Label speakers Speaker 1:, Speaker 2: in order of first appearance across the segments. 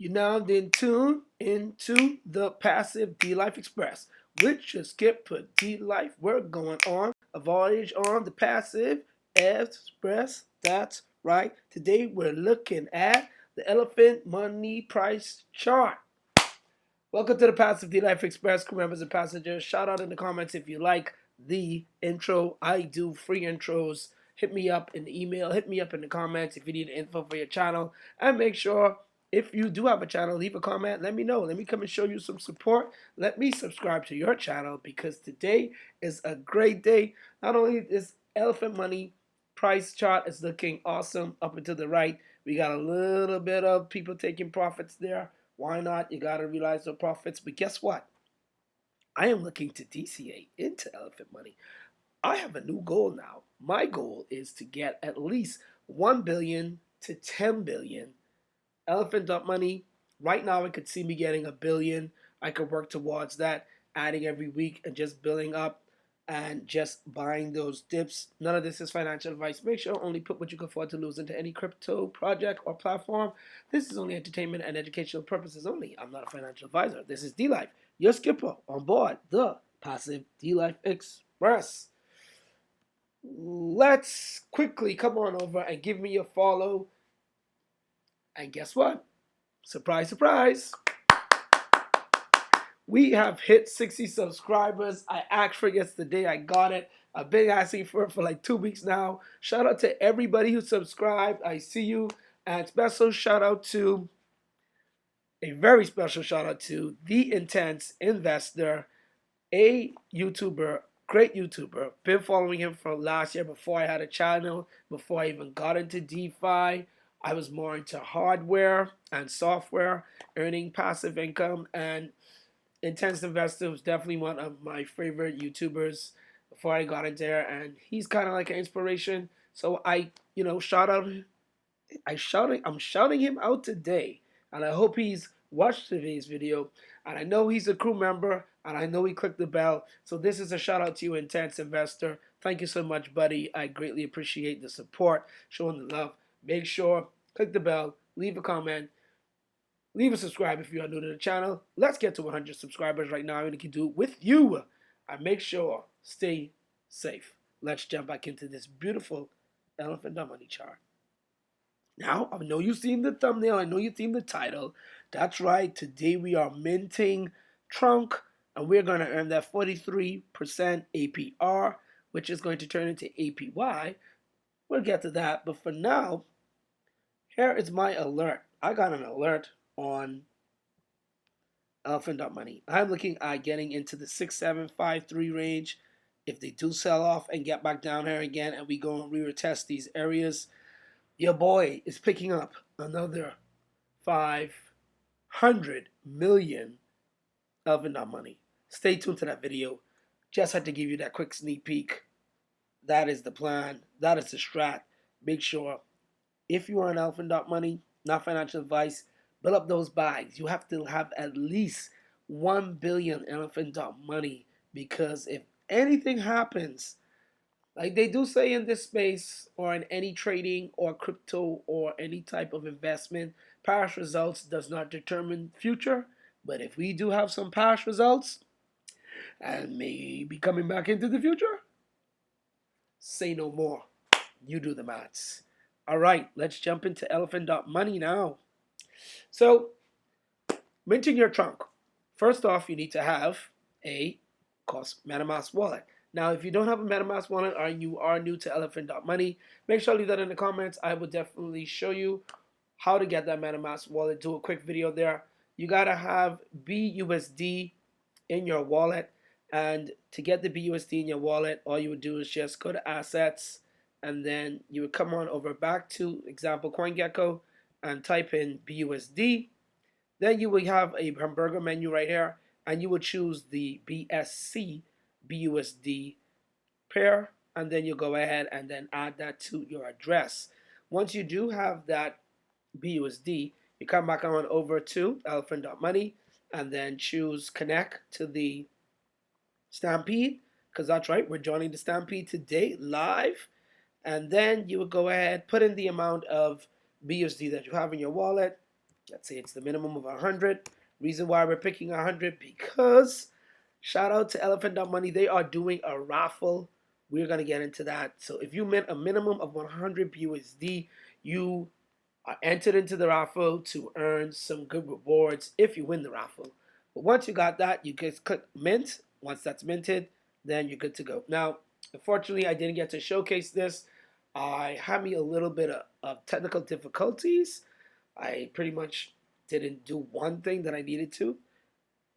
Speaker 1: You now then tune into the Passive D Life Express, which your skip put D Life. We're going on a voyage on the Passive Express. That's right. Today we're looking at the elephant money price chart. Welcome to the Passive D Life Express, crew members and passengers. Shout out in the comments if you like the intro. I do free intros. Hit me up in the email. Hit me up in the comments if you need info for your channel. And make sure if you do have a channel, leave a comment. Let me know. Let me come and show you some support. Let me subscribe to your channel because today is a great day. Not only is elephant money price chart is looking awesome up and to the right. We got a little bit of people taking profits there. Why not? You got to realize the profits. But guess what? I am looking to DCA into elephant money. I have a new goal now. My goal is to get at least 1 billion to 10 billion elephant money. Right now, I could see me getting 1 billion. I could work towards that, adding every week and just building up and just buying those dips. None of this is financial advice. Make sure only put what you can afford to lose into any crypto project or platform. This is only entertainment and educational purposes only. I'm not a financial advisor. This is D-Life, your skipper on board the Passive D-Life Express. Let's quickly come on over and give me a follow. And guess what? Surprise, surprise. We have hit 60 subscribers. I asked for it yesterday. I got it. I've been asking for it for like 2 weeks now. Shout out to everybody who subscribed. I see you. And special shout out to, a very special shout out to The Intense Investor, a YouTuber, great YouTuber. Been following him from last year before I had a channel, before I even got into DeFi. I was more into hardware and software, earning passive income, and Intense Investor was definitely one of my favorite YouTubers before I got into there, and he's kind of like an inspiration. So I'm shouting him out today, and I hope he's watched today's video, and I know he's a crew member, and I know he clicked the bell. So this is a shout out to you, Intense Investor. Thank you so much, buddy. I greatly appreciate the support, showing the love. Make sure, click the bell, leave a comment. Leave a subscribe if you are new to the channel. Let's get to 100 subscribers right now, and we can do it with you. And make sure, stay safe. Let's jump back into this beautiful elephant money chart. Now, I know you've seen the thumbnail. I know you've seen the title. That's right. Today we are minting Trunk, and we're going to earn that 43% APR, which is going to turn into APY. We'll get to that. But for now, here is my alert. I got an alert on elephant money. I'm looking at getting into the 6753 range. If they do sell off and get back down here again and we go and retest these areas, your boy is picking up another 500 million elephant money. Stay tuned to that video. Just had to give you that quick sneak peek. That is the plan. That is the strat. Make sure if you are an elephant money, not financial advice, build up those bags. You have to have at least 1 billion elephant money, because if anything happens, like they do say in this space or in any trading or crypto or any type of investment, past results does not determine future. But if we do have some past results and maybe coming back into the future, say no more. You do the maths. All right, let's jump into elephant money now. So, minting your trunk. First off, you need to have a MetaMask wallet. Now, if you don't have a MetaMask wallet or you are new to elephant money, make sure to leave that in the comments. I will definitely show you how to get that MetaMask wallet. Do a quick video there. You got to have BUSD in your wallet. And to get the BUSD in your wallet, all you would do is just go to assets, and then you would come on over back to example CoinGecko and type in BUSD. Then you will have a hamburger menu right here, and you would choose the BSC BUSD pair, and then you go ahead and then add that to your address. Once you do have that BUSD, you come back on over to elephant money and then choose connect to the Stampede, because that's right, we're joining the Stampede today live. And then you would go ahead, put in the amount of BUSD that you have in your wallet, Let's say it's the minimum of 100. Reason why we're picking 100, because shout out to Elephant.money. They are doing a raffle. We're going to get into that. So if you mint a minimum of 100 USD, you are entered into the raffle to earn some good rewards if you win the raffle. But once you got that, you just click mint. Once that's minted, then you're good to go. Now, unfortunately, I didn't get to showcase this. I had me a little bit of technical difficulties. I pretty much didn't do one thing that I needed to.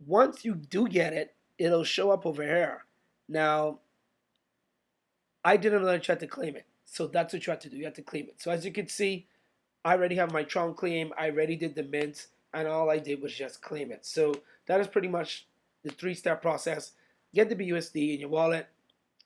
Speaker 1: Once you do get it, it'll show up over here. Now, I didn't really try to claim it. So that's what you have to do. You have to claim it. So as you can see, I already have my Tron claim. I already did the mint. And all I did was just claim it. So that is pretty much the 3-step process. Get the BUSD in your wallet.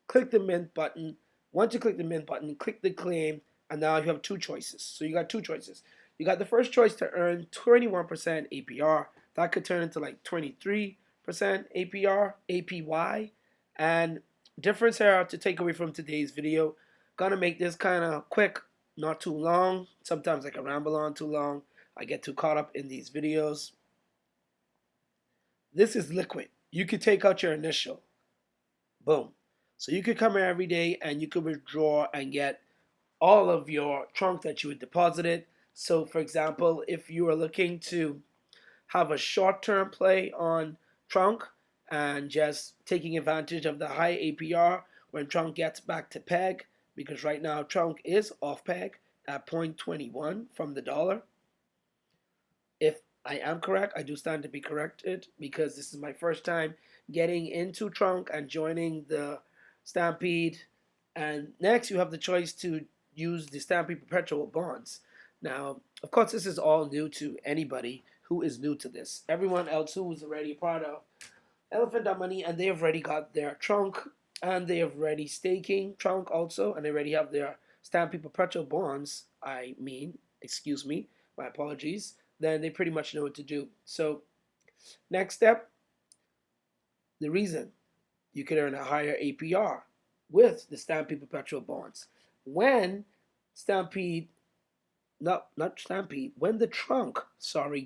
Speaker 1: Click the mint button. Once you click the mint button, click the claim. And now you have 2 choices. So you got 2 choices. You got the first choice to earn 21% APR. That could turn into like 23% APR, APY. And difference here to take away from today's video. Gonna make this kind of quick, not too long. Sometimes I can ramble on too long. I get too caught up in these videos. This is liquid. You could take out your initial. Boom. So you could come here every day and you could withdraw and get all of your trunk that you had deposited. So for example, if you are looking to have a short-term play on trunk and just taking advantage of the high APR when trunk gets back to peg, because right now trunk is off peg at 0.21 from the dollar. If I am correct, I do stand to be corrected because this is my first time getting into trunk and joining the Stampede. And next you have the choice to use the Stampede Perpetual Bonds. Now, of course, this is all new to anybody who is new to this. Everyone else who is already a part of Elephant.money and they have already got their trunk and they have already staking trunk also, and they already have their Stampede Perpetual Bonds, excuse me, my apologies, then they pretty much know what to do. So next step, the reason you can earn a higher APR with the Stampede Perpetual Bonds. When when the trunk,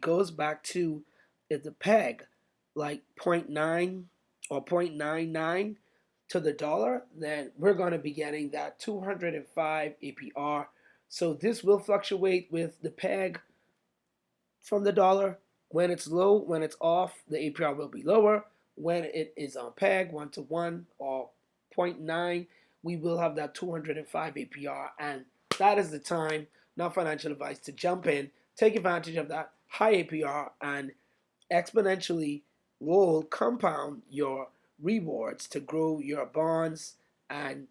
Speaker 1: goes back to the peg, like 0.9 or 0.99 to the dollar, then we're going to be getting that 205 APR. So this will fluctuate with the peg from the dollar. When it's low, when it's off, the APR will be lower. When it is on peg, 1-to-1 or 0.9, we will have that 205 APR. And that is the time, not financial advice, to jump in, take advantage of that high APR and exponentially compound your rewards to grow your bonds and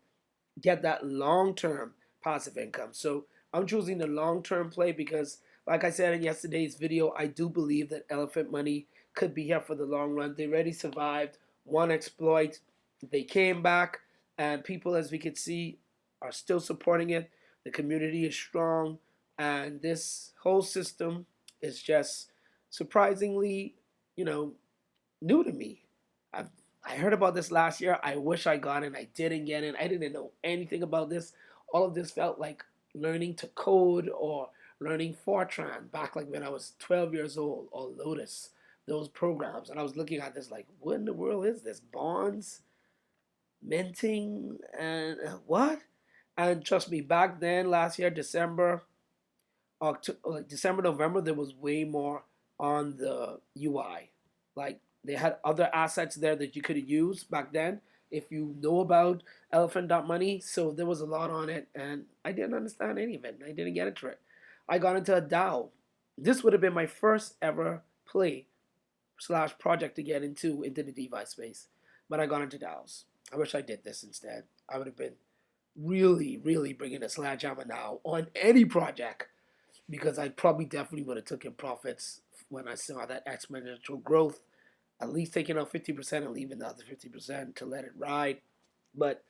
Speaker 1: get that long-term passive income. So I'm choosing the long-term play because, like I said in yesterday's video, I do believe that Elephant Money could be here for the long run. They already survived one exploit. They came back, and people, as we can see, are still supporting it. The community is strong, and this whole system is just surprisingly, new to me. I heard about this last year. I wish I got in. I didn't get in. I didn't know anything about this. All of this felt like learning to code or learning Fortran back like when I was 12 years old, or Lotus, those programs. And I was looking at this like, what in the world is this? Bonds? Minting? And what? And trust me, back then, last year, December, November, there was way more on the UI. Like, they had other assets there that you could use back then if you know about Elephant.money. So there was a lot on it, and I didn't understand any of it. I didn't get into it. I got into a DAO. This would have been my first ever play / project to get into the DeFi space. But I got into DAOs. I wish I did this instead. I would have been really, really bringing a sledgehammer now on any project, because I probably definitely would have taken profits when I saw that exponential growth, at least taking out 50% and leaving the other 50% to let it ride. But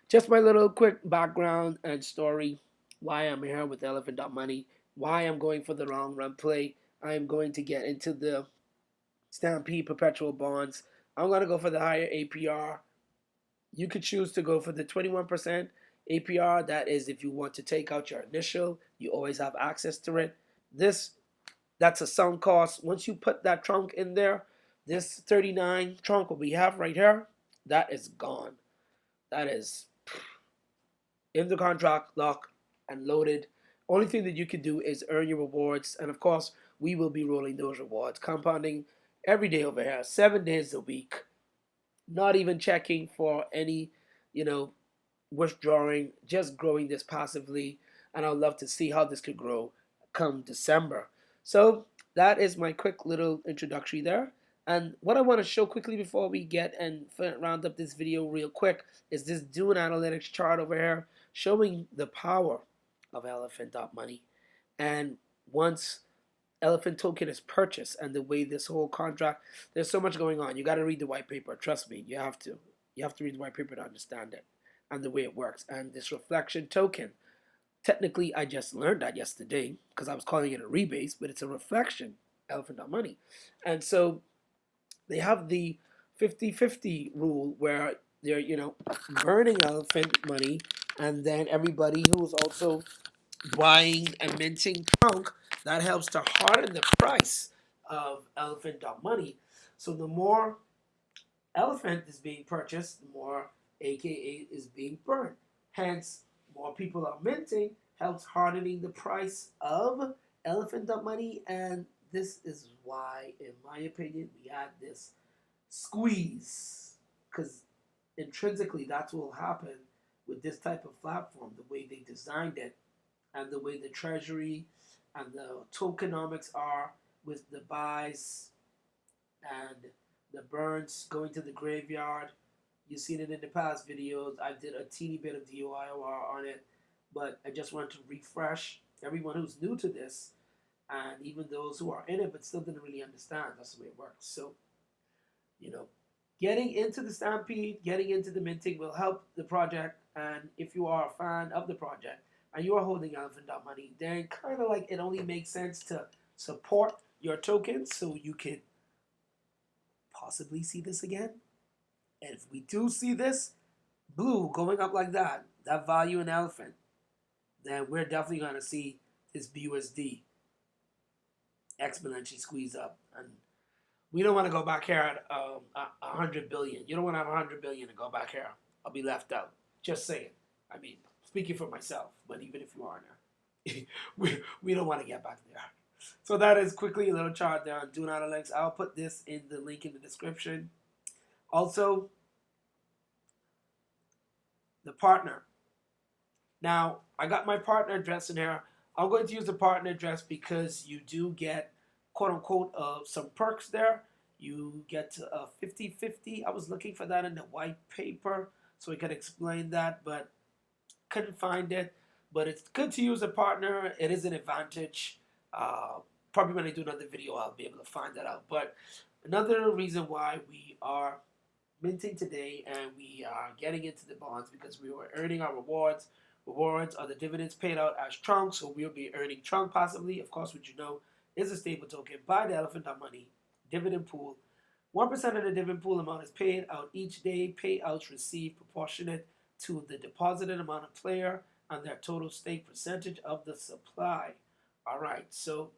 Speaker 1: just my little quick background and story, why I'm here with Elephant.money, why I'm going for the long run play. I'm going to get into the Stampede Perpetual Bonds. I'm going to go for the higher APR. You could choose to go for the 21% APR. That is if you want to take out your initial. You always have access to it. This That's a sunk cost. Once you put that trunk in there, this 39 trunk what we have right here, that is gone. That is in the contract, locked and loaded. Only thing that you can do is earn your rewards, and of course, we will be rolling those rewards, compounding every day over here, 7 days a week. Not even checking for any, you know, withdrawing, just growing this passively. And I'd love to see how this could grow come December. So that is my quick little introductory there. And what I want to show quickly before we get and round up this video real quick is this Dune Analytics chart over here showing the power of Elephant.money. And once Elephant token is purchased and the way this whole contract, there's so much going on. You got to read the white paper. Trust me, you have to. You have to read the white paper to understand it and the way it works. And this reflection token, technically, I just learned that yesterday because I was calling it a rebase, but it's a reflection, Elephant.money. And so they have the 50-50 rule where they're, burning Elephant money, and then everybody who's also buying and minting trunk, that helps to harden the price of Elephant.money. So the more Elephant is being purchased, the more AKA is being burned. Hence, more people are minting, helps hardening the price of Elephant.money, and this is why, in my opinion, we had this squeeze. Because intrinsically, that's what will happen with this type of platform, the way they designed it, and the way the treasury and the tokenomics are with the buys and the burns going to the graveyard. You've seen it in the past videos. I did a teeny bit of DYOR on it, but I just wanted to refresh everyone who's new to this, and even those who are in it but still didn't really understand. That's the way it works. So, getting into the Stampede, getting into the minting will help the project. And if you are a fan of the project and you are holding Elephant.money, then kind of like it only makes sense to support your tokens so you can possibly see this again. And if we do see this blue going up like that value in Elephant, then we're definitely going to see this BUSD exponentially squeeze up. And we don't want to go back here at 100 billion. You don't want to have 100 billion and go back here. I'll be left out. Just saying. I mean, speaking for myself, but even if you are now, we don't want to get back there. So that is quickly a little chart there on Dune Analytics. I'll put this in the link in the description. Also, the partner. Now, I got my partner address in here. I'm going to use the partner address because you do get, quote unquote, some perks there. You get a 50-50. I was looking for that in the white paper so I could explain that, but couldn't find it. But it's good to use a partner. It is an advantage. Probably when I do another video, I'll be able to find that out. But another reason why we are minting today and we are getting into the bonds because we were earning our rewards. Rewards are the dividends paid out as trunk, so we'll be earning trunk passively. Of course, what you know is a stable token by the Elephant.money dividend pool. 1% of the dividend pool amount is paid out each day. Payouts received proportionate to the deposited amount of player and their total stake percentage of the supply. All right, so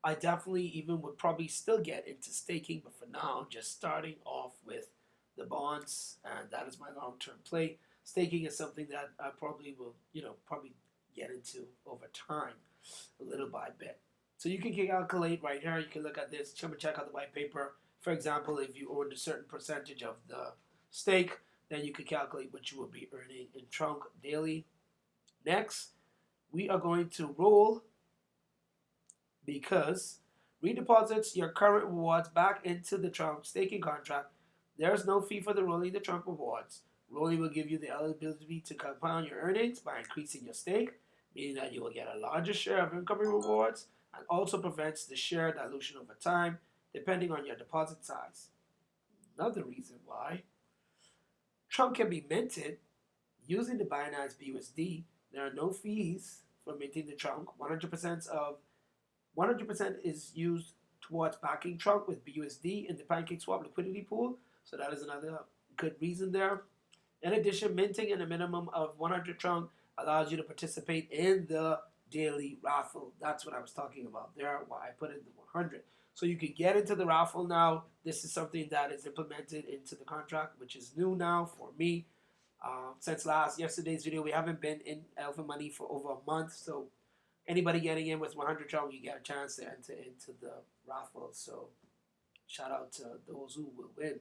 Speaker 1: I definitely even would probably still get into staking, but for now, just starting off with the bonds, and that is my long-term play. Staking is something that I probably will, probably get into over time, a little by bit. So you can calculate right here. You can look at this. Check out the white paper. For example, if you earned a certain percentage of the stake, then you could calculate what you will be earning in trunk daily. Next, we are going to roll because redeposits your current rewards back into the trunk staking contract. There's no fee for the rolling the trunk rewards. Rolling will give you the ability to compound your earnings by increasing your stake, meaning that you will get a larger share of incoming rewards, and also prevents the share dilution over time, depending on your deposit size. Another reason why trunk can be minted using the Binance BUSD. There are no fees for minting the trunk. 100% is used towards backing trunk with BUSD in the PancakeSwap liquidity pool. So that is another good reason there. In addition, minting in a minimum of 100 trunk allows you to participate in the daily raffle. That's what I was talking about there, why I put in the 100. So you can get into the raffle now. This is something that is implemented into the contract, which is new now for me. Since yesterday's video, we haven't been in Elephant Money for over a month. So anybody getting in with 100 chunk, you get a chance to enter into the raffle. So shout out to those who will win.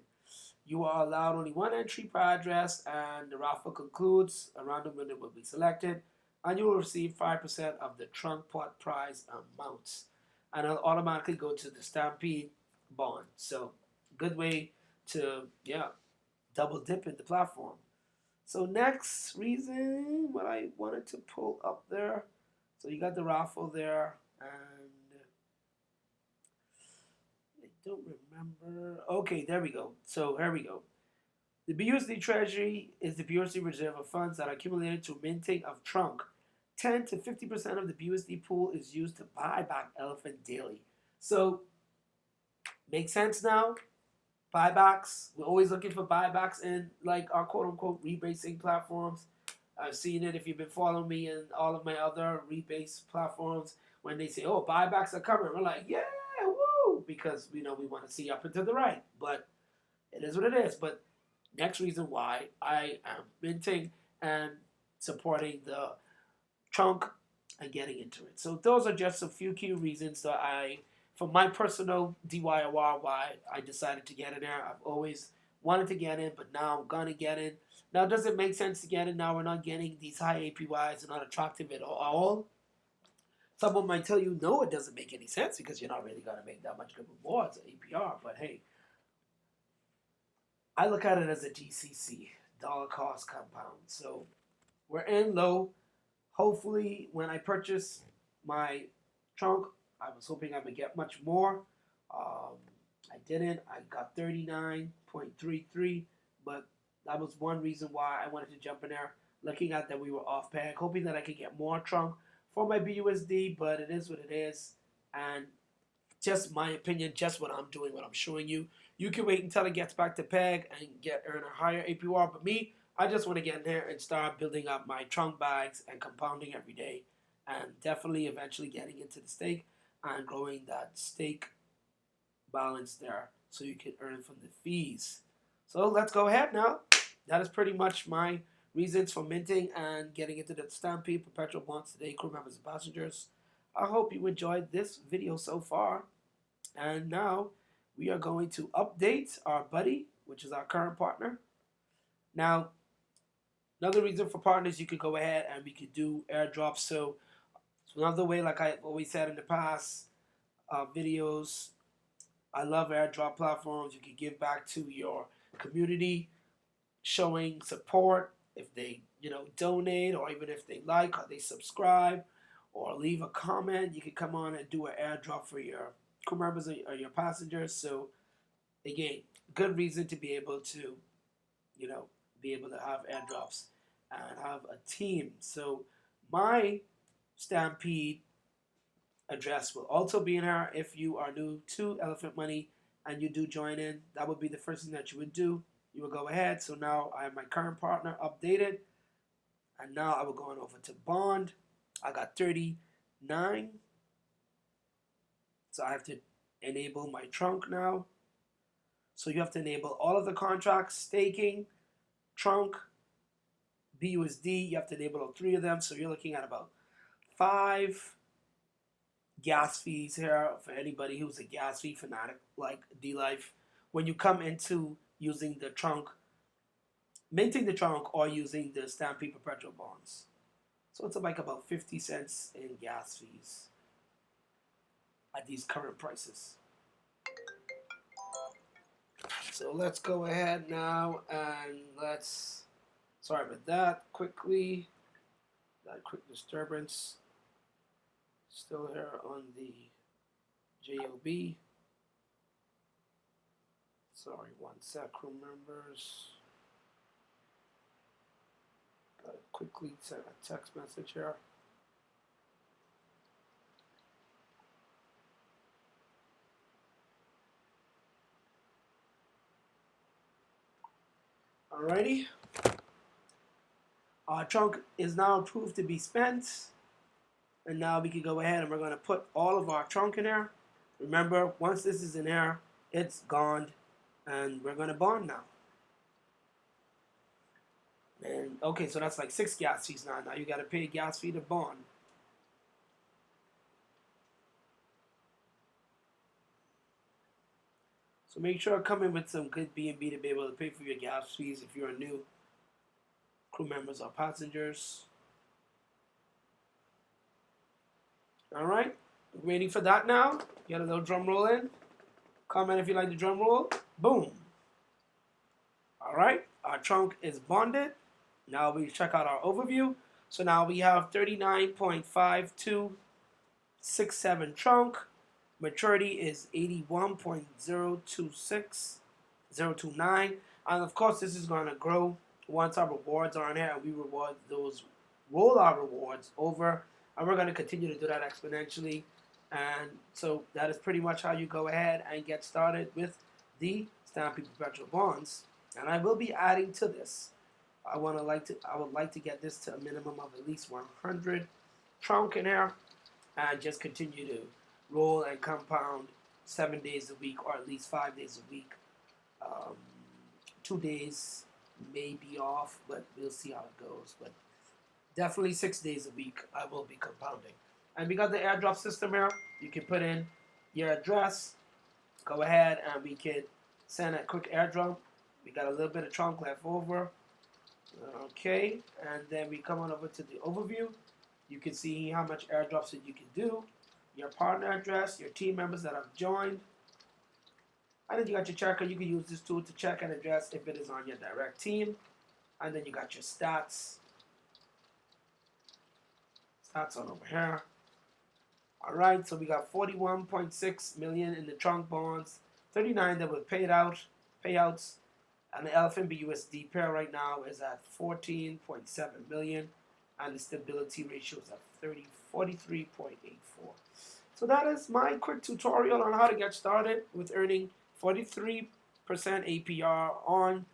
Speaker 1: You are allowed only one entry per address, and the raffle concludes. A random winner will be selected, and you will receive 5% of the trunk pot prize amounts, and it'll automatically go to the Stampede bond. So, good way to double dip in the platform. So next reason what I wanted to pull up there. So you got the raffle there, and I don't remember. Okay, there we go. So here we go. The BUSD Treasury is the BUSD reserve of funds that are accumulated through minting of trunk. 10 to 50% of the BUSD pool is used to buy back Elephant daily. So, makes sense now? Buybacks. We're always looking for buybacks in like our quote-unquote rebasing platforms. I've seen it if you've been following me in all of my other rebase platforms. When they say, oh, buybacks are coming, we're like, yeah, woo, because we want to see up and to the right. But it is what it is. But next reason why I am minting and supporting the trunk and getting into it. So those are just a few key reasons that for my personal DYOR, why I decided to get in there. I've always wanted to get in, but now I'm going to get in. Now, does it make sense to get in? Now we're not getting these high APYs. They're not attractive at all. Someone might tell you, no, it doesn't make any sense because you're not really going to make that much good rewards at APR. But hey, I look at it as a DCC, dollar cost compound. So we're in low. Hopefully, when I purchase my trunk, I was hoping I would get much more. I didn't. I got 39.33, but that was one reason why I wanted to jump in there, looking at that we were off peg, hoping that I could get more trunk for my BUSD, but it is what it is. And just my opinion, just what I'm doing, what I'm showing you. You can wait until it gets back to peg and earn a higher APR, but me, I just want to get in there and start building up my trunk bags and compounding every day, and definitely eventually getting into the stake and growing that stake balance there so you can earn from the fees. So let's go ahead now. That is pretty much my reasons for minting and getting into the Stampede Perpetual Bonds today, crew members and passengers. I hope you enjoyed this video so far. And now we are going to update our buddy, which is our current partner. Now, another reason for partners, you could go ahead and we could do airdrops. So another way, like I always said in the past videos, I love airdrop platforms. You can give back to your community, showing support if they, donate, or even if they like or they subscribe or leave a comment. You can come on and do an airdrop for your crew members or your passengers. So again, good reason to be able to, be able to have airdrops and have a team. So my Stampede address will also be in here if you are new to Elephant Money and you do join in. That would be the first thing that you would do. You will go ahead. So now I have my current partner updated, and now I will go on over to bond. I got 39, so I have to enable my trunk now. So you have to enable all of the contracts: staking, trunk, BUSD. You have to enable all three of them. So you're looking at about 5 gas fees here for anybody who's a gas fee fanatic like D-Life. When you come into using the trunk, minting the trunk, or using the Stampede Perpetual Bonds. So it's like about 50 cents in gas fees at these current prices. So let's go ahead now and sorry about that, quickly, that quick disturbance. Still here on the JOB. Sorry, one sec, crew members. Gotta quickly send a text message here. Alrighty. Our trunk is now approved to be spent. And now we can go ahead and we're going to put all of our trunk in there. Remember, once this is in there, it's gone. And we're going to bond now. And okay, so that's like 6 gas fees now. Now you got to pay a gas fee to bond. So make sure to come in with some good B&B to be able to pay for your gas fees if you're a new crew members or passengers. All right, waiting for that now. Get a little drum roll in. Comment if you like the drum roll. Boom. All right, our trunk is bonded. Now we check out our overview. So now we have 39.5267 trunk. Maturity is 81.026029. And of course, this is going to grow once our rewards are on here and we reward those, roll our rewards over. And we're going to continue to do that exponentially. And so that is pretty much how you go ahead and get started with the Stampede Perpetual Bonds. And I will be adding to this. I would like to get this to a minimum of at least 100 trunk in here, and just continue to roll and compound 7 days a week, or at least 5 days a week. 2 days may be off, but we'll see how it goes. But definitely 6 days a week I will be compounding. And we got the airdrop system here. You can put in your address, go ahead, and we can send a quick airdrop. We got a little bit of trunk left over. Okay, and then we come on over to the overview. You can see how much airdrops that you can do, your partner address, your team members that have joined. And then you got your checker. You can use this tool to check an address if it is on your direct team. And then you got your stats. Stats on over here. All right, so we got 41.6 million in the trunk bonds, 39 that were payouts. And the Elephant BUSD pair right now is at 14.7 million, and the stability ratio is at 43.84. So that is my quick tutorial on how to get started with earning 43% APR on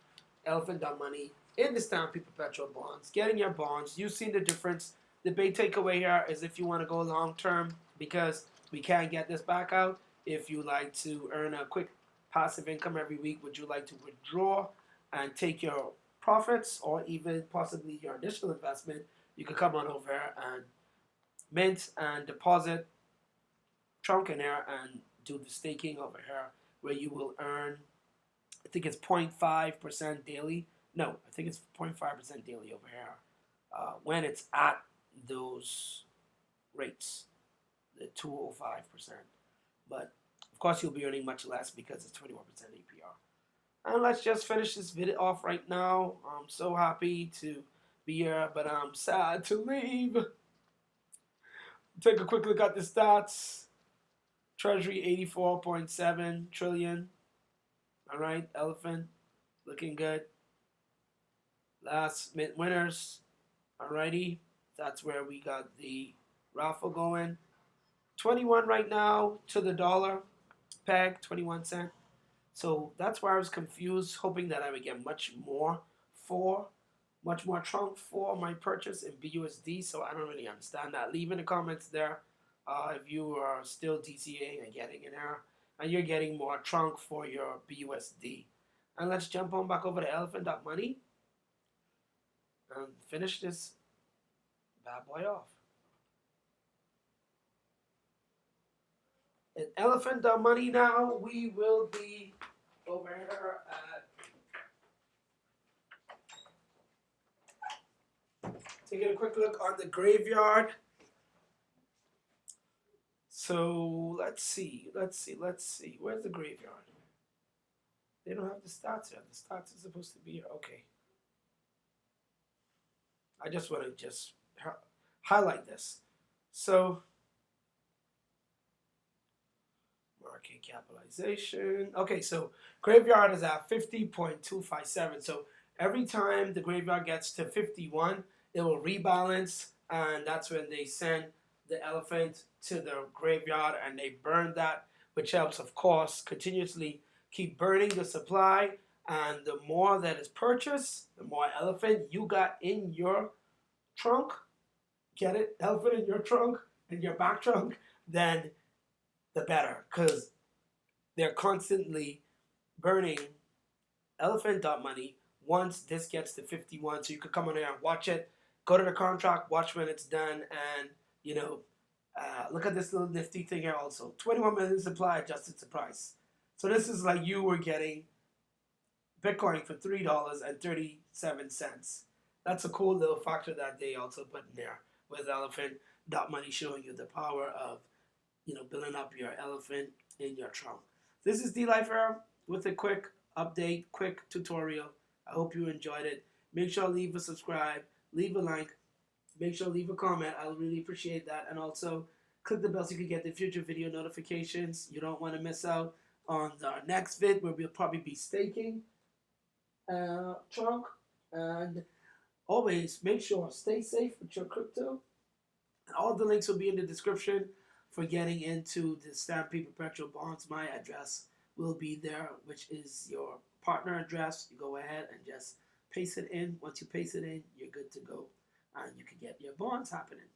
Speaker 1: Elephant Money in the Stampede Perpetual Bonds. Getting your bonds, you've seen the difference. The big takeaway here is if you want to go long term, because we can't get this back out. If you like to earn a quick passive income every week, would you like to withdraw and take your profits, or even possibly your initial investment? You can come on over and mint and deposit trunk in here and do the staking over here, where you will earn, I think it's 0.5% daily. No, I think it's 0.5% daily over here when it's at those rates, the 205%. But of course, you'll be earning much less because it's 21% APR. And let's just finish this video off right now. I'm so happy to be here, but I'm sad to leave. Take a quick look at the stats. Treasury 84.7 trillion. All right, Elephant looking good. Last mint winners. Alrighty, that's where we got the raffle going. 21 right now to the dollar peg, 21 cents. So that's why I was confused, hoping that I would get much more trunk for my purchase in BUSD. So I don't really understand that. Leave in the comments there if you are still DCA and getting an error, and you're getting more trunk for your BUSD. And let's jump on back over to Elephant.money and finish this bad boy off. In Elephant.money now, we will be over here at taking a quick look on the graveyard. So let's see. Where's the graveyard? They don't have the stats here. The stats are supposed to be here. Okay. I just want to highlight this. So market capitalization. Okay, so graveyard is at 50.257. So every time the graveyard gets to 51, it will rebalance, and that's when they send the elephant to the graveyard and they burn that, which helps, of course, continuously keep burning the supply. And the more that is purchased, the more elephant you got in your trunk. Get it? Elephant in your trunk. in your back trunk, then the better, because they're constantly burning elephant.money once this gets to 51. So you could come on there and watch it, go to the contract, watch when it's done, and you know, look at this little nifty thing here also. 21 million supply, adjusted to price. So this is like you were getting Bitcoin for $3.37. That's a cool little factor that they also put in there with elephant.money, showing you the power of, building up your elephant in your trunk. This is DLifer with a quick update, quick tutorial. I hope you enjoyed it. Make sure to leave a subscribe, leave a like, make sure to leave a comment. I'll really appreciate that. And also click the bell so you can get the future video notifications. You don't want to miss out on our next vid where we'll probably be staking trunk. And always make sure stay safe with your crypto. And all the links will be in the description for getting into the Stampede Perpetual Bonds. My address will be there, which is your partner address. You go ahead and just paste it in. Once you paste it in, you're good to go. And you can get your bonds happening.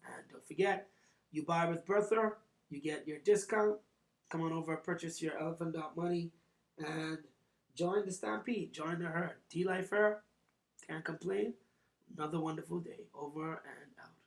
Speaker 1: And don't forget, you buy with Bertha, you get your discount. Come on over, purchase your elephant.money, and join the Stampede. Join the herd. DLifer, can't complain. Another wonderful day. Over and out.